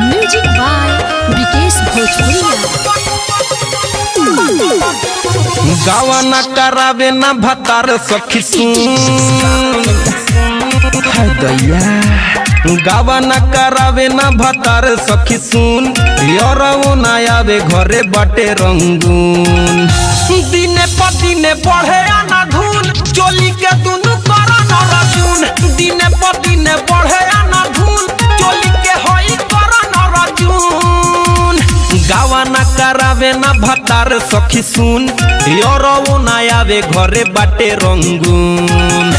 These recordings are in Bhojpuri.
म्यूजिक बाय विकेश भोजपुरिया। गावा न करावे न भतार सखी सुन दैया गावा न करावे न भतार सखी सुन यरऊ न आवे घरे बाटे रंगून दिने प दिने बढ़े आना धूल चोली के दुनु करा न रजून दिने प दिने बढ़े आना धूल चोली के होई करा न रजून गावा न करावे न भतार सखी सुन यरऊ न आवे घरे बाटे रंगून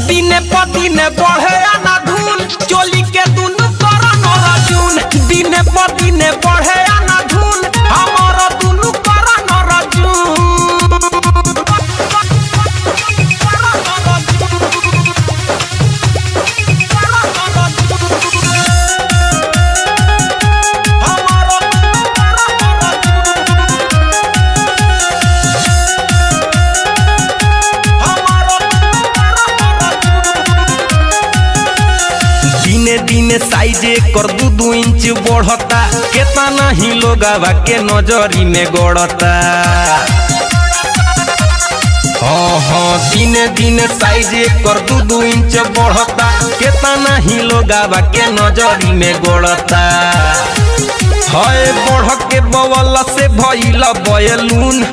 दिने प दिने बढ़े आना धूल चोली के दुनु करा न रजून दिने प दिने बढ़े आना धूल हमारा दुनु करा न रजून दिने दिने साइजे कर 2 इंच बढ़ता केतना ही लोगवा के नजरी में गड़ता हाँ दिने दिने साइजे कर 2 इंच बढ़ता केतना ही लोगवा के नजरी में गड़ता है बढ़ के बवला से भइला बयलून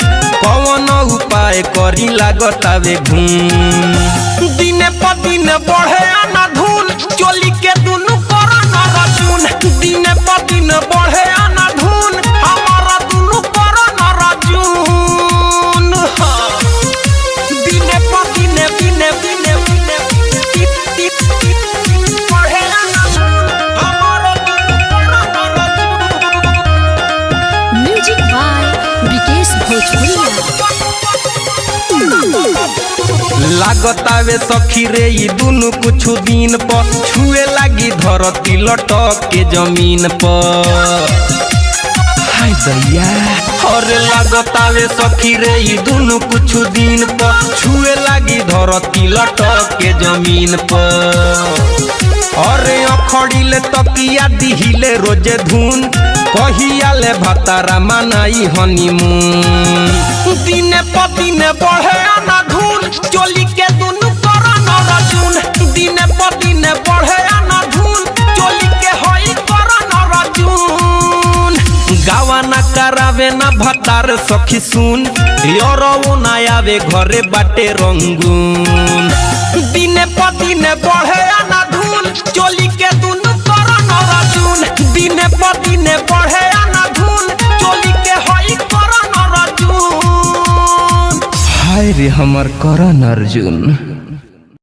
कौन उपाय करी लागतावे घूम दिने प दिने बढ़े आना धूल चोली के दुनु करा न रजून दिने प दिने बढ़े आना धूल हमारा दुनु करा न रजून दिने प दिने दिने दिने दिने बढ़े आना धूल हमारा दुनु करा न रजून। म्यूजिक बाय विकेश भोजपुरिया। लागतावे सखी रे ई दुनु कुछ दिन पर छुए लागी धरती लटक के जमीन पर हाय दैया और लागतावे सखी रे ई दुनु कुछ दिन पर छुए लागी धरती लटक के जमीन पर अरे अखड़िले तकिया दिहिले रोजे धुन कहियाले भतारा मनाई हनीमून दिने प दिने बढ़े आना धूल चोली के दुनु करा न रजून दिने प दिने बढ़े आना धूल चोली के होई करा न रजून गावा न करावे न भतार सखी सुन यरऊ न आवे घरे बाटे रंगून दिने प दिने बढ़े आना धूल चोली के दुनु करा न रजून दिने प दिने बढ़े आना धूल चोली के होई करा न रजून हाय रे हमर करण अर्जुन।